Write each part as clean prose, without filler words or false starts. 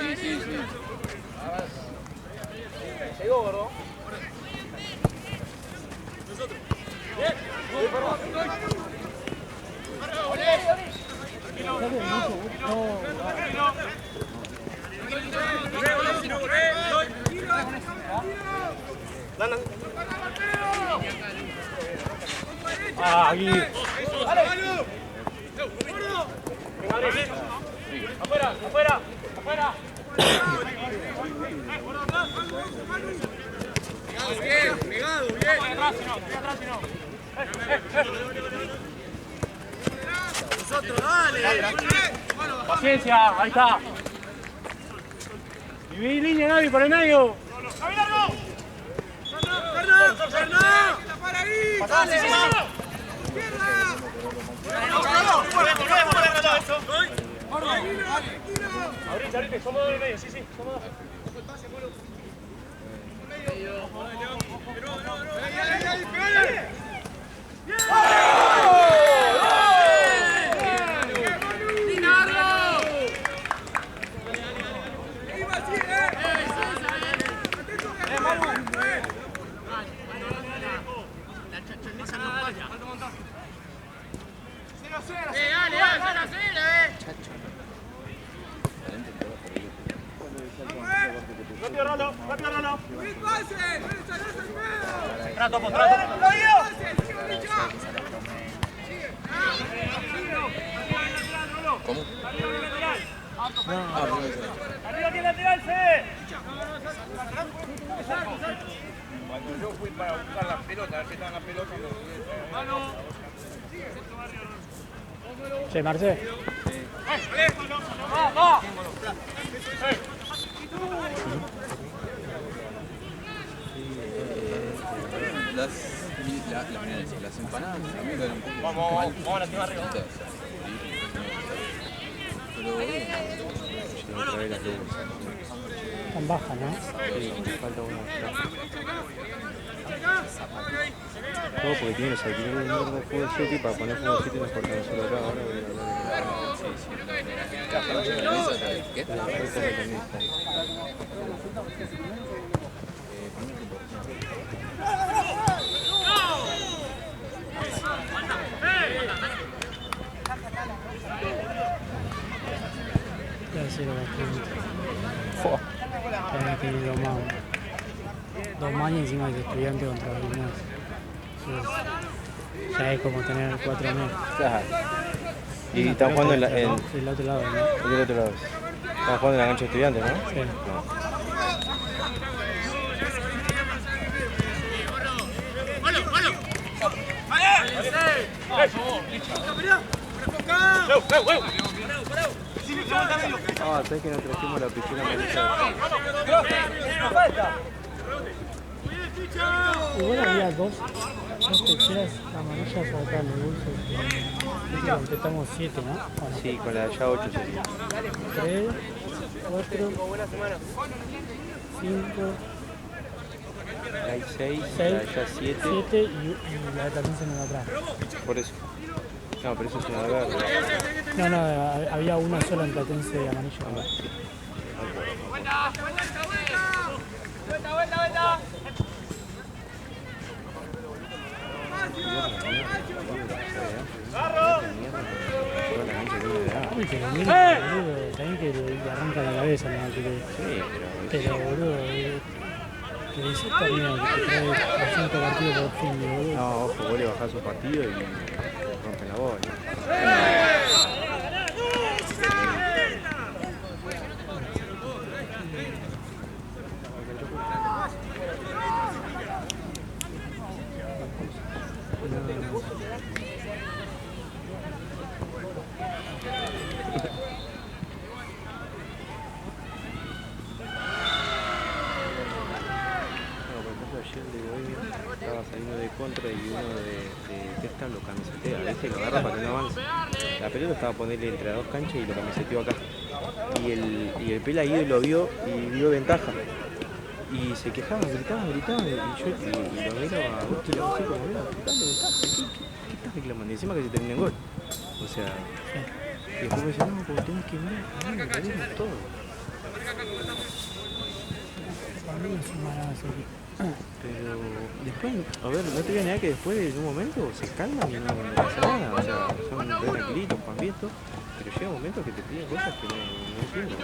Sí, sí, sí. Llegó, gordo. Aquí. Afuera, afuera, afuera. Bien, pegado, bien. Estoy atrás si no. Nosotros, dale. Paciencia, ahí está. Viví línea, Navi, por el medio. ¡Javi largo! ¡Fernán! ¡Para ahí! ¡Dale! Abrite, somos dos y medio, sí, somos dos. Rápido, Rolo. Trato. ¿Cómo? Arriba que lateral, Fede. Cuando yo fui para buscar la pelota, a ver si estaban las pelotas, Che, Marce. Las empanadas también eran un poco. Vamos a la cima arriba. Pero Tan baja, ¿no? Sí, falta una. Todo porque tiene los alquileres de mierda de Fútbol City para poner Fútbol City no importa, no solo acá ahora voy a También tiene dos mañas encima de estudiante contra alumnos. Ya es como tener 4 años. Claro. Y están jugando del otro lado, ¿no? Del otro lado. Están jugando en la cancha de estudiantes, ¿no? Sí. ¿Sabes que no trajimos la piscina amarilla? Igual había dos piscinas amarillas acá en el bolso. Completamos 7, ¿no? Bueno, Sí, con la de allá 8 sería. 3, 4, 5, Hay 6, la 6, de allá 7. 7 y la de Platense no la traje. Por eso. No, pero eso es una verde. No, había una sola en Platense amarilla. Vuelta. Uy, que lo mira, boludo, también que le arranca la cabeza, ¿no? Sí, Pero boludo, que dice torneo que te trae 5 partidos por fin, boludo. No, ojo, vos le bajás un partido y rompen la bola. Estaba saliendo de contra y uno de Testa lo camisetea, ¿viste? Lo agarra para que no avance. La pelota estaba a ponerle entre las dos canchas y lo camiseteó acá. Y el Pela Guido lo vio y vio ventaja. Y se quejaba, gritaba. Y yo lo miro a Gusti y lo así como, mira, dale ventaja, ¿qué estás reclamando? Y encima que se termina en gol. O sea, y después me dice, no, porque tenés que mirar, no, perdimos todo. Pero después, a ver, no te voy a negar que después de un momento se calman y no pasa nada. O sea, son tranquilitos, pan viento, pero llega un momento que te piden cosas que no entiendo.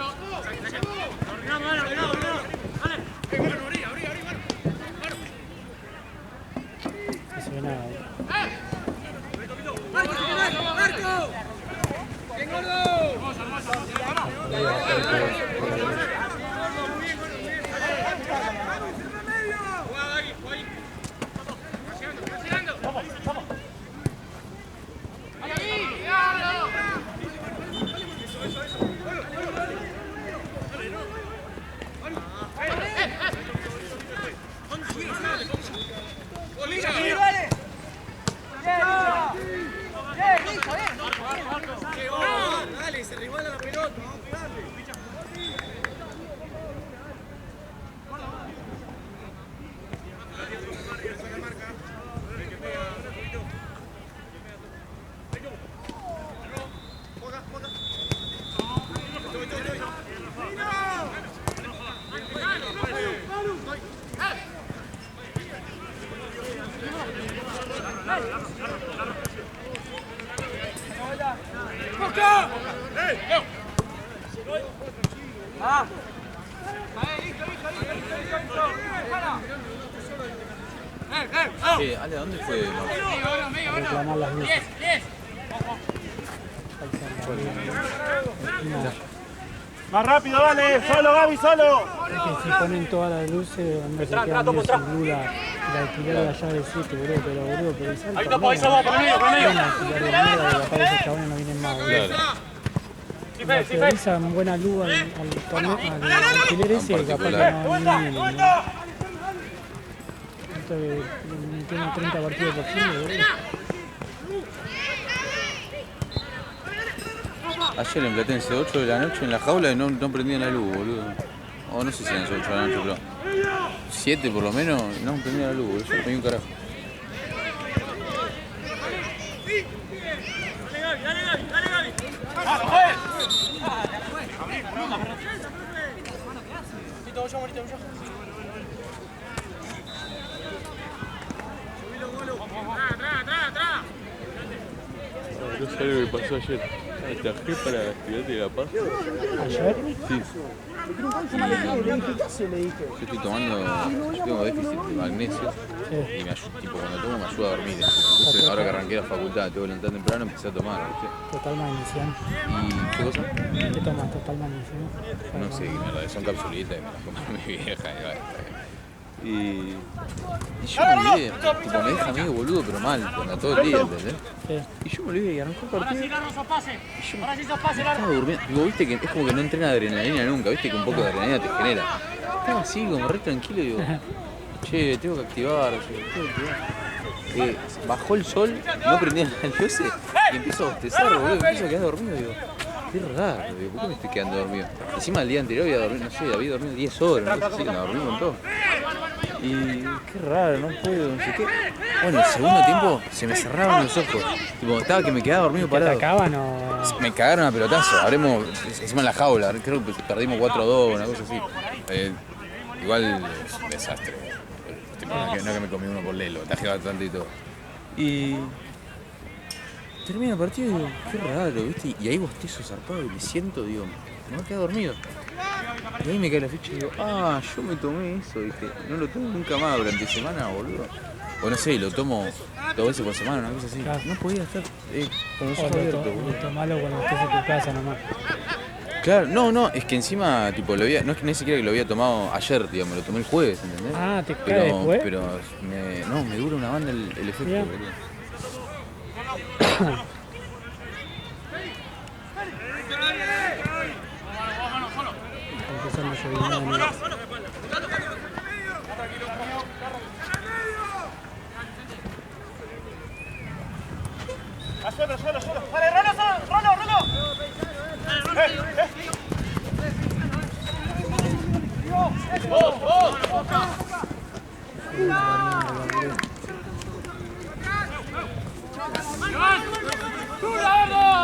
No se ve nada. Dale, se resbala la pelota, vamos a pegarle. Ale, ¿a dónde fue? A reclamar las luces. Más rápido, dale, solo Gaby, solo. Es que si ponen todas las luces, donde se quedan medio sin luz la alquiler de la llave 7, boludo, pero salta. Ahí vos, por medio, por medio. Alquiler de mierda y capaz esos chabones no vienen más, boludo. La priorizan buena luz al alquiler ese y capaz que no vienen, ¿no? Esto que tiene 30 partidos por kilo, boludo. Ayer en Platense, 8 de la noche en la jaula y no prendían la luz, boludo. O no sé si eran 8 de la noche, pero 7 por lo menos, no prendían la luz, boludo. Yo me di un carajo. No sé lo que pasó ayer. Trabajé para Estudiantes de La Paz. ¿Ayer? Sí. Yo estoy tomando, yo tengo déficit de magnesio y me ayuda, tipo, cuando tomo me ayuda a dormir. Entonces ahora que arranqué la facultad, tengo que levantar temprano, empecé a tomar, ¿viste? Total magnesio. ¿Y qué cosa? ¿Qué tomas? Total magnesio. No sé, mierda, son capsulitas y me las compro mi vieja y yo me olvidé, tipo, me deja medio boludo pero mal, cuando todo el día, ¿entendés? Sí. Y yo me olvidé y arrancó el partido y yo me estaba durmiendo, digo, viste que es como que no entrena adrenalina nunca, viste que un poco de adrenalina te genera. Estaba así como re tranquilo y digo, che, tengo que activar, bajó el sol, no prendía las luces y empiezo a bostezar, boludo, empiezo a quedar dormido, digo, qué raro, digo, ¿por qué me estoy quedando dormido? Encima el día anterior había dormido, no sé, había dormido 10 horas, no sé, así que me dormí un montón. Y qué raro, no puedo, no sé qué. Bueno, el segundo tiempo se me cerraban los ojos. Tipo, estaba que me quedaba dormido ¿Te parado. atacaban o...? Me cagaron a pelotazo. Habremos, encima en la jaula, creo que perdimos 4-2, una cosa así. Igual es un desastre. Tipo, no que me comí uno por lelo, tajé bastante y todo. Y termina el partido y digo, qué raro, ¿viste? Y ahí bostezo zarpado y me siento, digo, me voy a quedar dormido. Y ahí me cae la ficha y digo, yo me tomé eso, ¿viste? No lo tomo nunca más durante semana, boludo. O no sé, lo tomo 2 veces por semana, una cosa así. Claro. No podía estar con los O ojos abiertos, boludo. tomalo cuando estés en tu casa nomás. Claro, no, es que encima, tipo, no es que ni siquiera que lo había tomado ayer, digamos, lo tomé el jueves, ¿entendés? Ah, ¿te cae después? Pero me dura una banda el efecto, Bien. boludo. Empezando a llover. Solo. Dale, Rolo. ¡Tú, la verdad!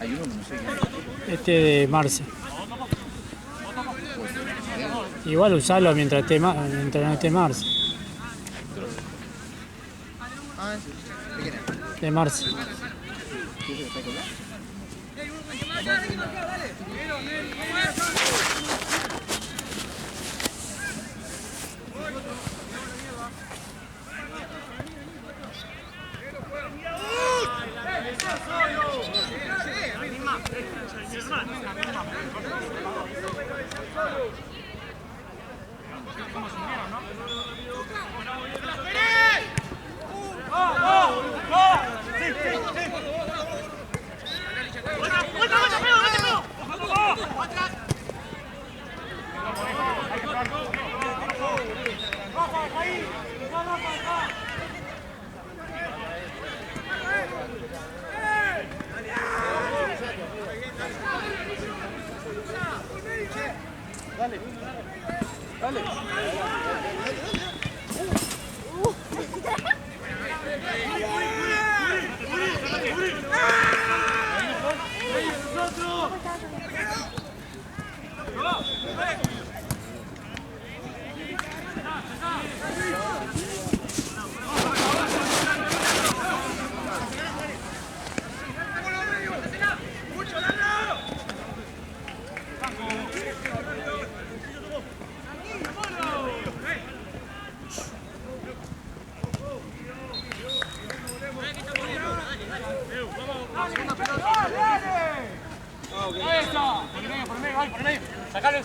Hay uno que no sé quién es. Este de Marce. Igual usalo mientras no esté Marce. De Marce.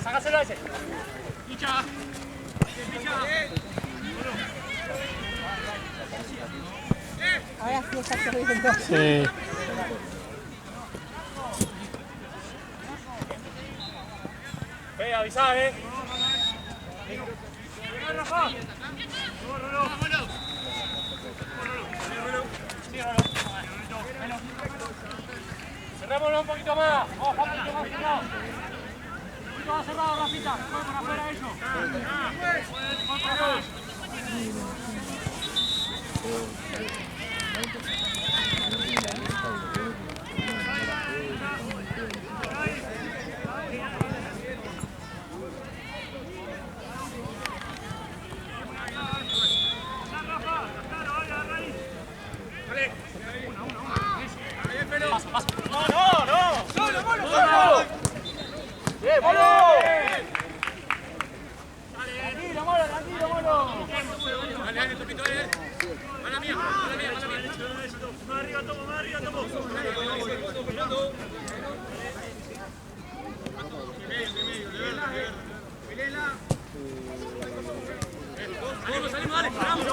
Sacáselo a ese. Picha. Ahora sí está corriendo. Sí. Avisá, cerrémoslo un poquito más. Vamos, un poquito más cerrado. Un poquito más cerrado, Rafita. Voy para afuera ellos. Salimos, dale, paramos.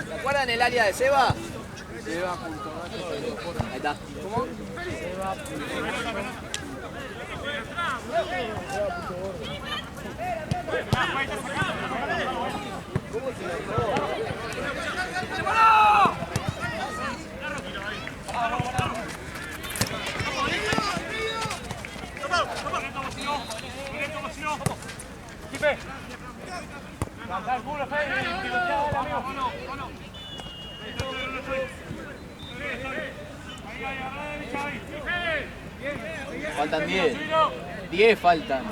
¿Se acuerdan el área de Seba? Ahí está. ¿Cómo? Faltan 10. 10 faltan.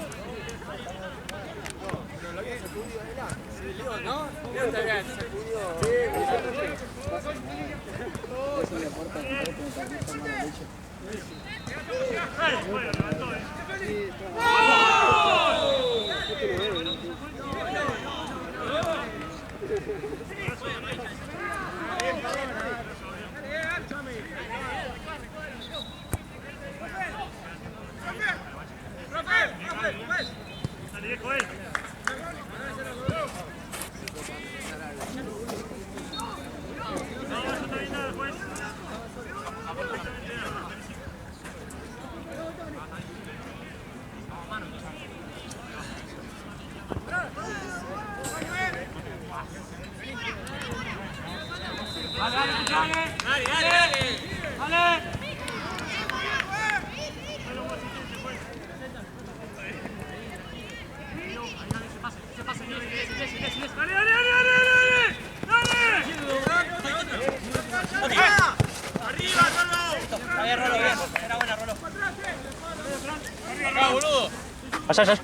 Allá, allá.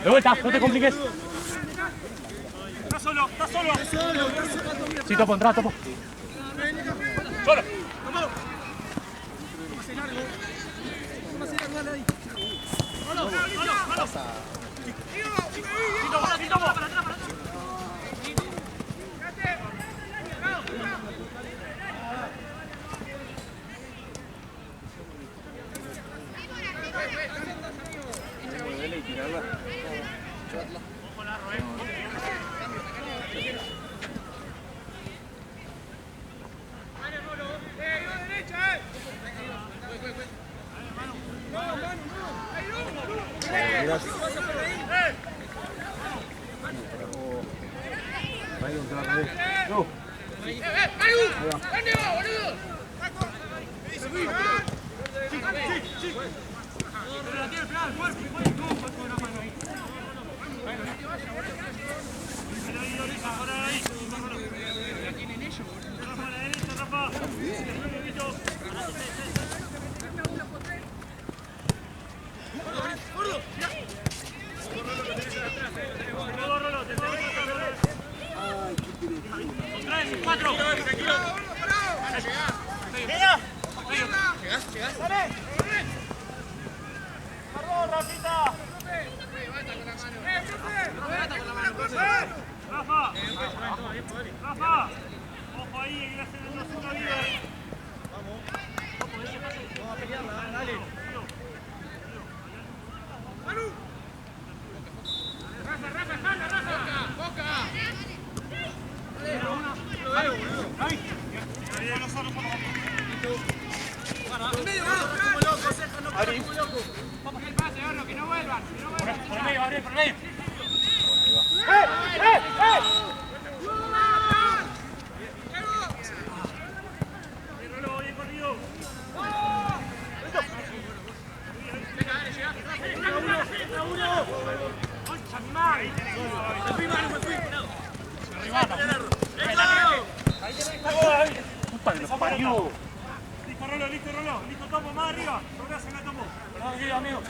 De vuelta, no te compliques. Está solo, está solo. Sí, topo, entra, topo. Solo. Listo, topo, más arriba. Perdón, amigo.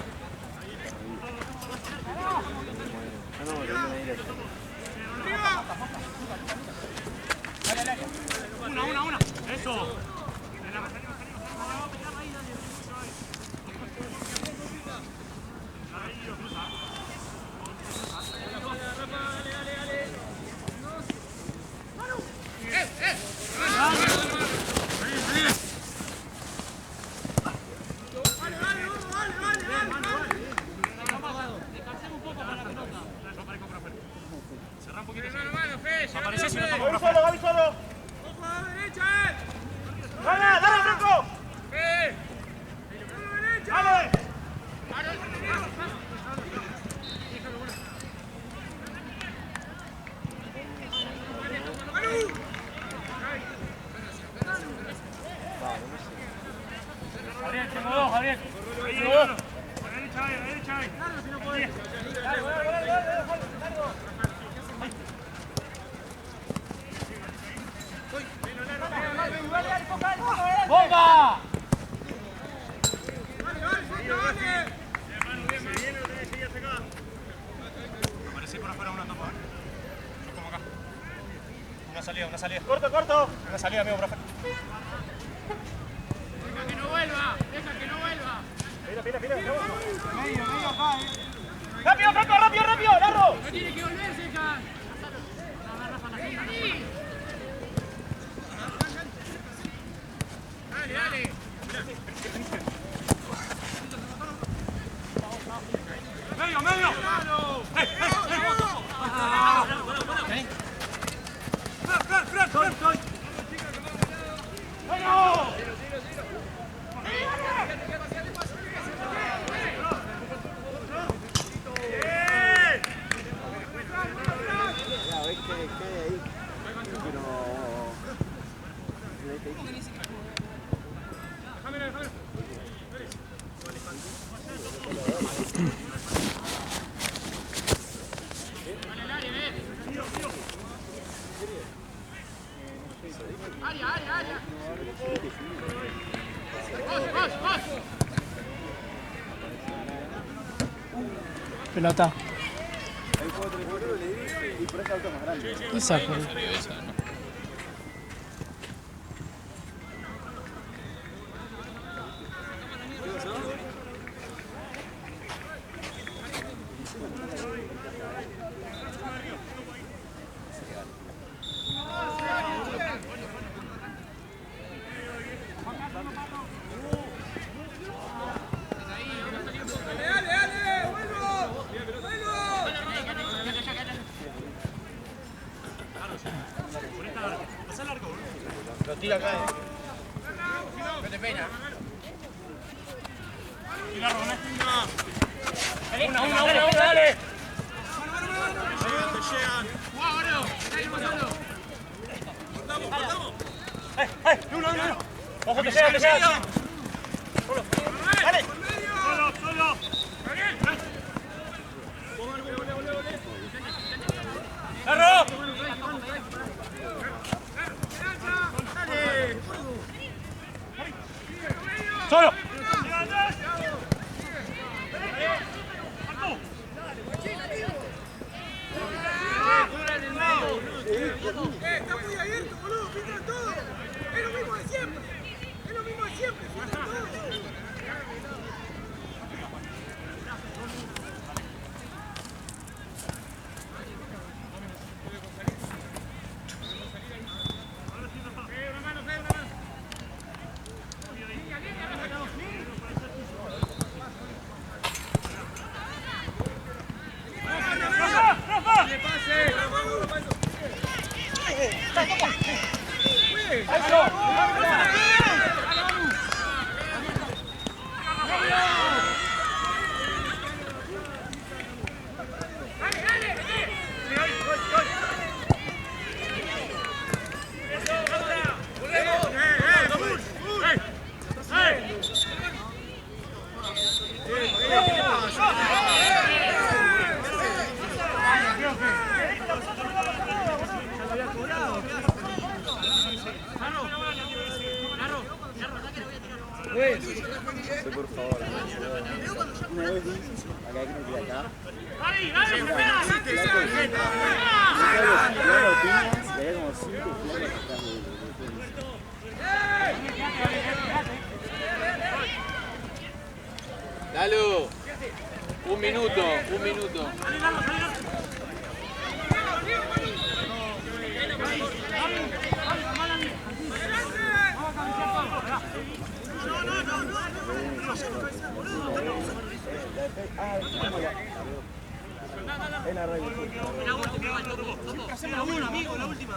Una. Eso. Gaby solo. ¡Ojo a la derecha! ¡Dale, Franco! ¡Dale! Gabriel, tengo dos, Gabriel. Tengo dos. A la derecha hay. Claro, si no podés. Dale. ¡Bomba! Aparecí por afuera una topa. Yo como acá. Una salida. Corto. Una salida, amigo, profe. Deja que no vuelva. Mira. Medio acá, ¡Rápido, Franco, rápido! ¡Larro! No tiene que volverse, hija. Dale. Medio. Fran. Pelota. Y por ese auto más grande. Esa por Esa, ¿no? Lo tira acá. No te pena. Una, dale. Ojo, te llega. Dale. Solo. ¡Carro! ¡Solo! Está muy abierto, boludo, filtran todo. Es lo mismo de siempre. Filtran todo. Por favor. Una vez vi, acá hay que meter acá. Veía como 5 jugadores atrás de Lalo, un minuto. Es la radio. Hacemos la última, amigo, la última.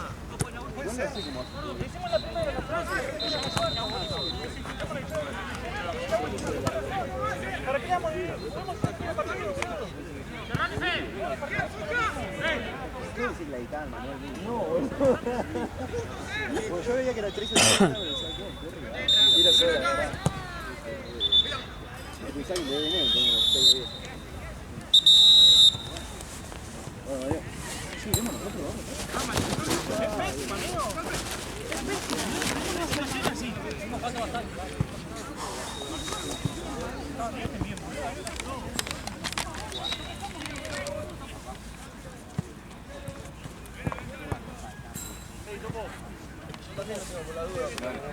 ¿Para qué vamos a ir? ¿Qué decir la guitarra, Manuel? No, pues yo veía que la 13 de la quiero ser, la verdad. El Pizarro le debe venir, tengo 6 días. Bueno, sí, vemos nosotros,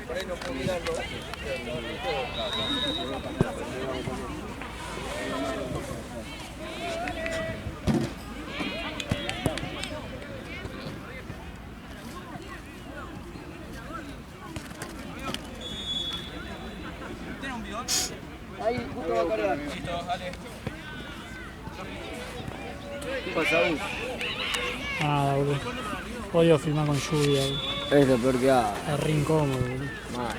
Por ahí no puedo mirarlo. Ahí, justo va a cargar. Listo, dale. ¿Qué pasa, Gus? Nada, boludo. Odio filmar con lluvia, boludo. Es lo peor que hago. Es re incómodo, boludo. Mal.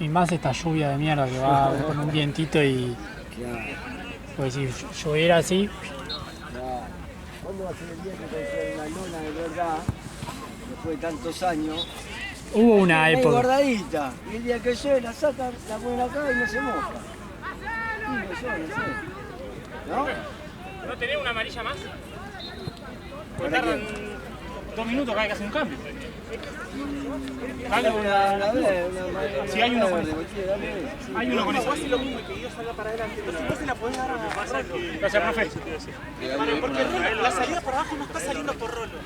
Y más esta lluvia de mierda que va con un vientito y... Claro. Pues si lloviera así... Claro. ¿Cuándo va a ser el día que conseguir una lona de verdad? Después de tantos años. Hubo una Es época... guardadita. Y el día que llueve la sacan, la ponen acá y no se moja. Digo yo, no sé. ¿No? ¿No tenés una amarilla más? Porque tardan 2 minutos cada que hacer un cambio. Si hay uno con eso. Hay uno con eso. Hace lo mismo que yo salga para adelante. Vos se la podés dar a Rocky. Gracias, profe. Porque la salida por abajo no está saliendo por Rolo.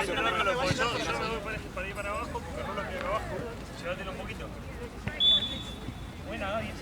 Yo me voy para ir para abajo, porque Rolo queda abajo. Llévatelo un poquito. Buena, Gaby.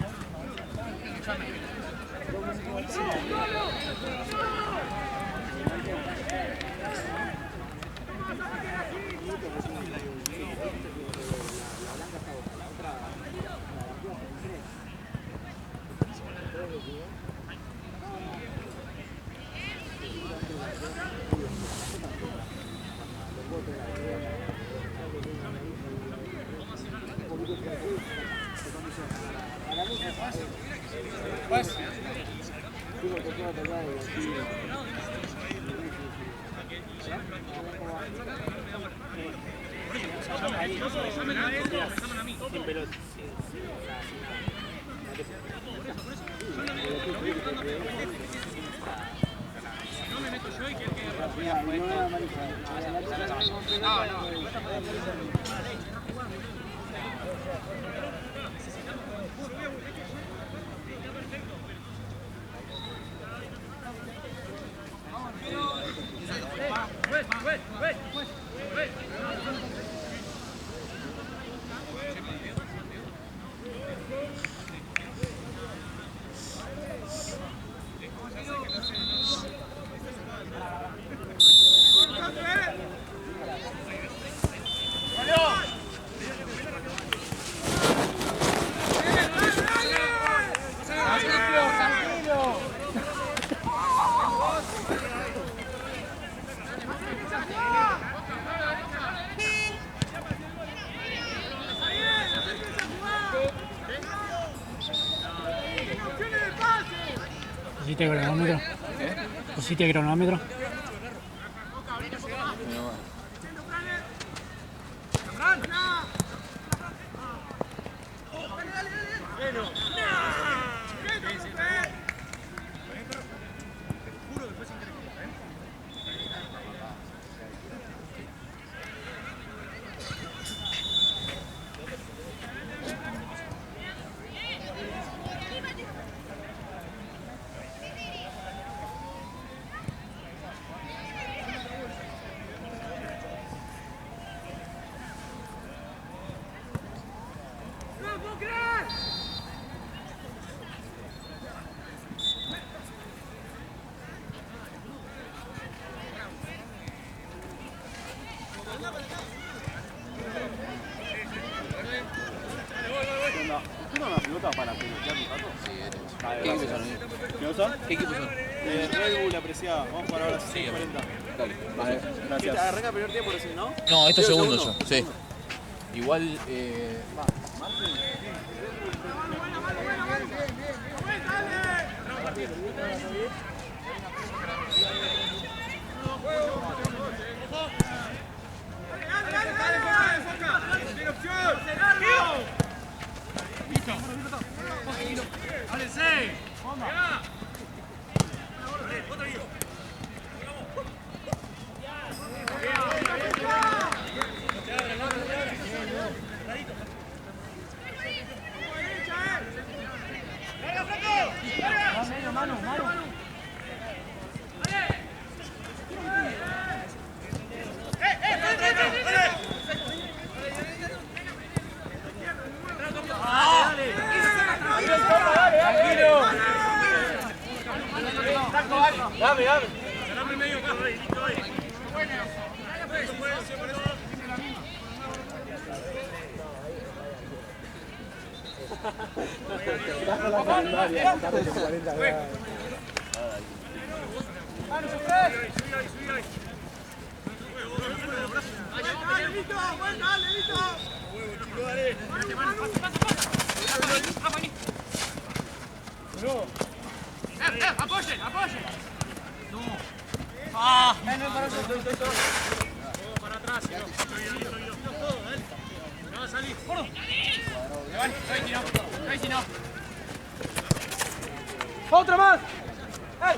¿Pusiste cronómetro? ¿Pusiste cronómetro? ¿Qué equipos son? Red Bull apreciada. Vamos para ahora 40. Dale. Vale, gracias. ¿Arranca el primer tiempo recién, no? No, esto es segundo yo, sí. Igual, ¡Apoyen! ¡Apoyen! ¡No! Para atrás, todo, dale. No va a salir. ¡Gordo! Ahí si no. ¡Otra más! ¡Ey!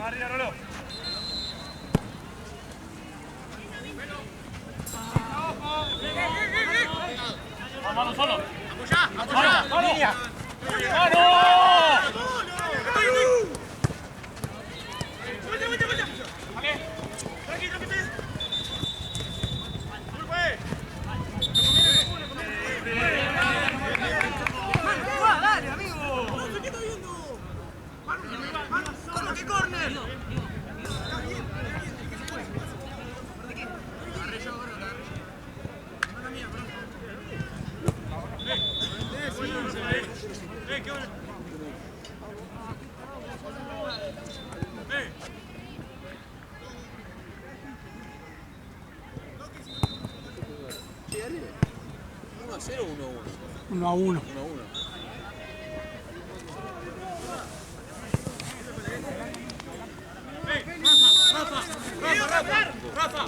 Arriba, Rolo. Vamos solo. Apoyá. Línea. ¡Vamos! Dale, amigo. ¿Qué está viendo? ¿Cómo que córner? ¿1 a 0 o 1 a 1? 1 a 1. 1 a 1. Rafa.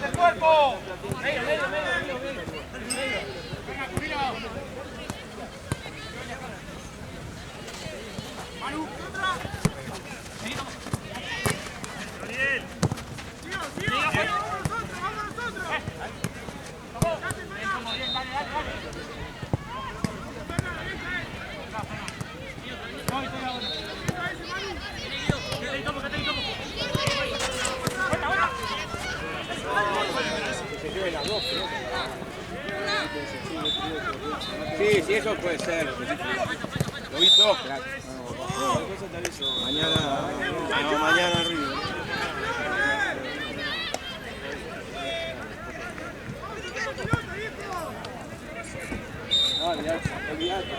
¡El cuerpo! Medio. Manu, otra. Ariel. Sigo. Vamos nosotros. Sí, eso puede ser. Lo vi todo, crack. Mañana arriba. Olvídate.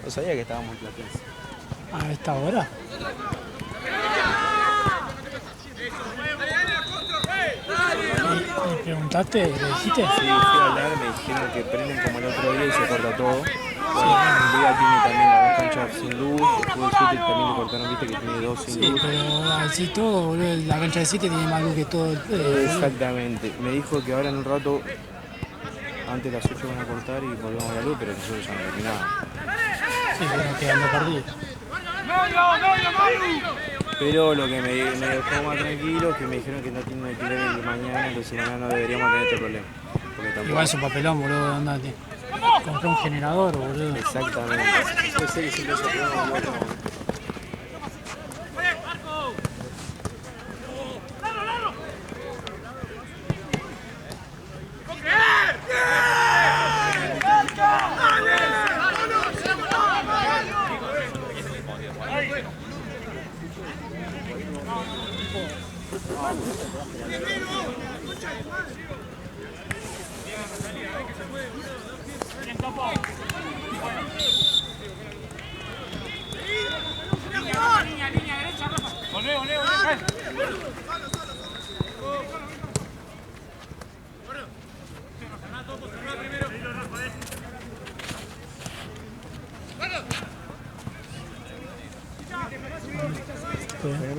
No sabía que estábamos en Platense. ¿A esta hora? ¿Le preguntaste? ¿Le dijiste? Sí, fui a hablar, me dijeron que prenden como el otro día y se corta todo. El día tiene también las 2 canchas sin luz, el fútbol 7 también le cortaron, viste que tiene 2 sin luz. Sí, pero así todo, boludo, la cancha de 7 tiene más luz que todo. Exactamente. Me dijo que ahora en un rato, antes de las 8 van a cortar y volvemos a la luz, pero nosotros ya no terminamos. Sí, pero quedando perdido. Pero lo que me dejó más tranquilo es que me dijeron que no tienen alquiler el mañana, entonces mañana no deberíamos tener este problema. Igual es un papelón, boludo, andate. Compré un generador, boludo. Exactamente. Puede ser que siempre se pueda. Dale.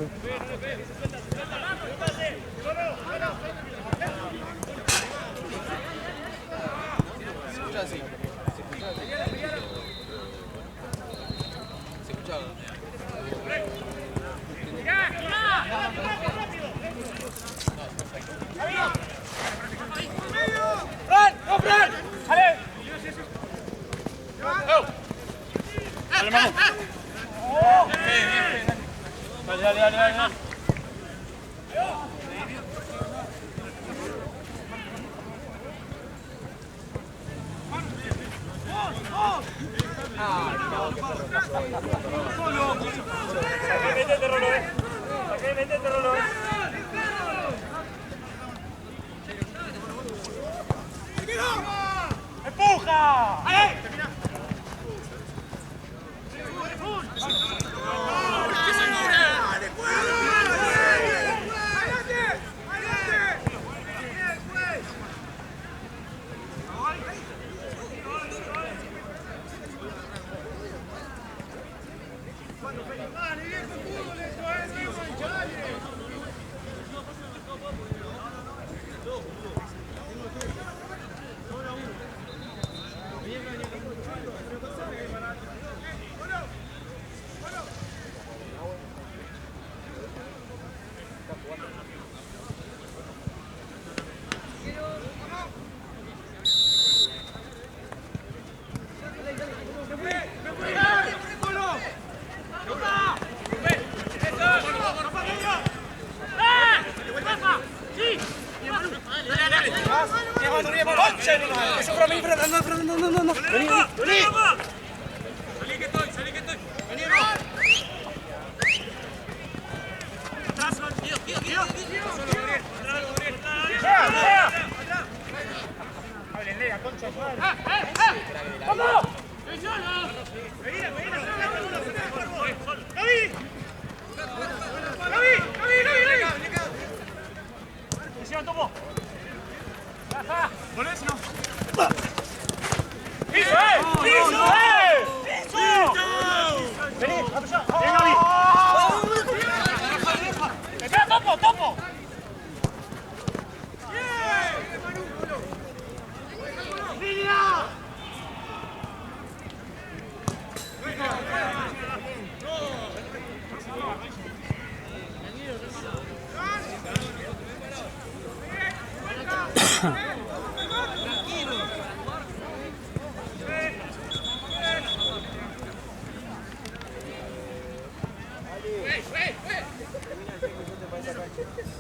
Metete, Rolo, metete, Rolo. ¡Empuja! ¡Ahí!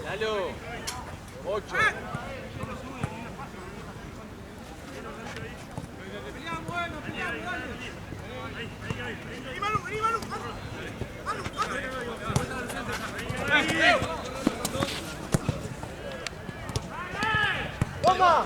Lalo, 8. ¡Toma!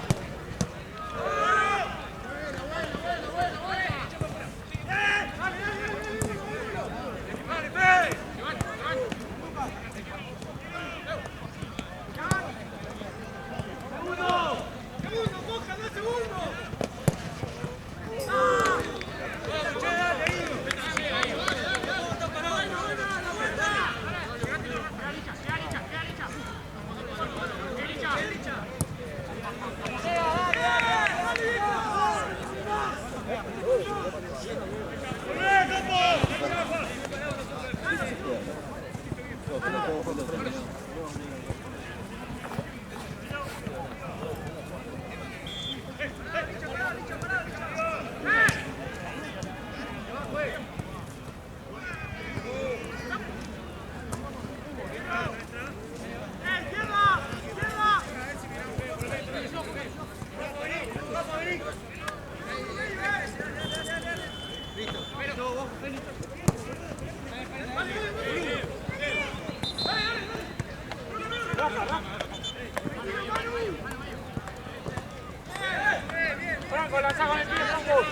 Franco, lanza con el pie, Franco.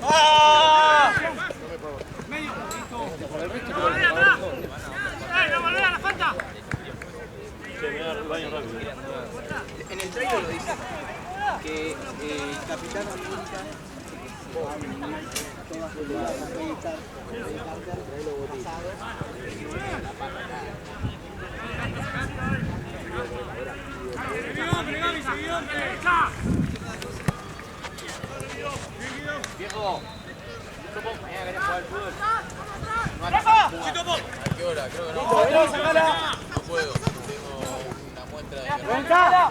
¡Ah! Medio. Viejo, mañana querés jugar al fútbol. ¿A qué hora? Creo que no. No puedo. Tengo una muestra de... ¡Venga!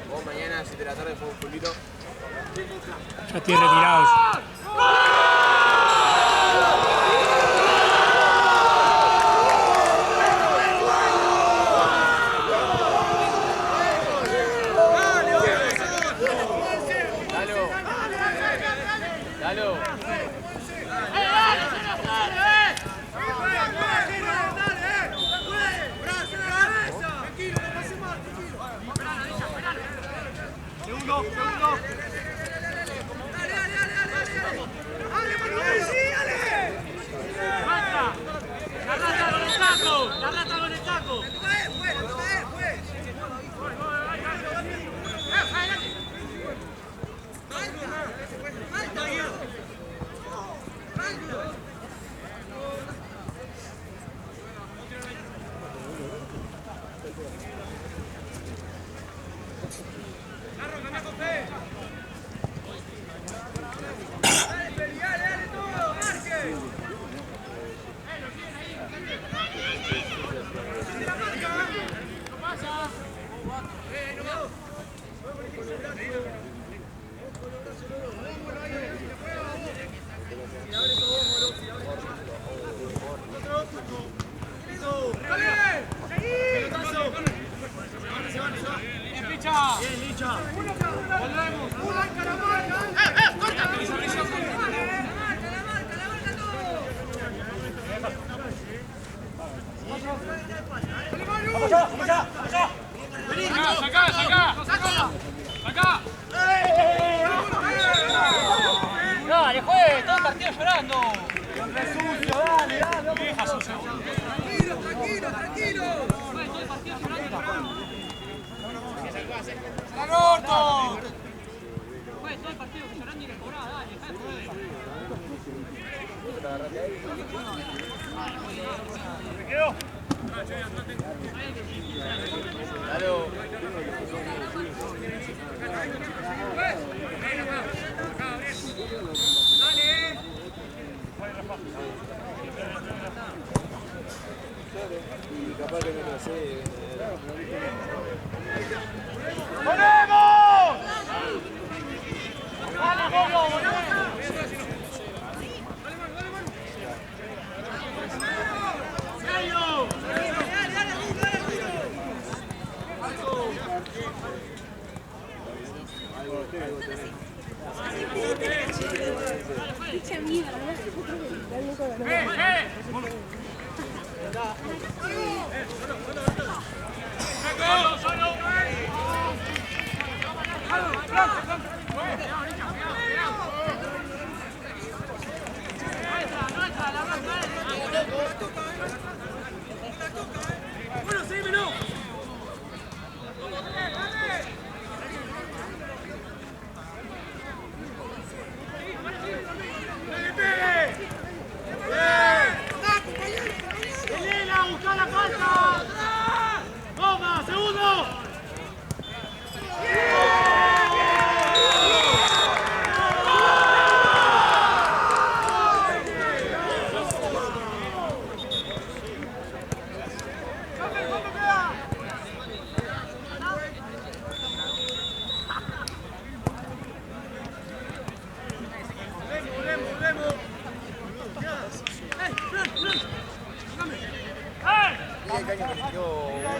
Vos mañana a 7 de la tarde juego un pulito. Ya estoy retirado. Dale, juegue, todo el partido llorando. Tranquilo. Juegue todo el partido llorando. ¡Lanorto! Juegue todo el partido llorando y le cobraba, dale, dejá de joder. ¿Me quedo? Y capaz que no lo sé. ¡Ponemos! ¡Dale, Bobo! Echa mierda. Bueno, seguímelo. Elena, busca la falta. Toma, segundo. Caño que le tiró una...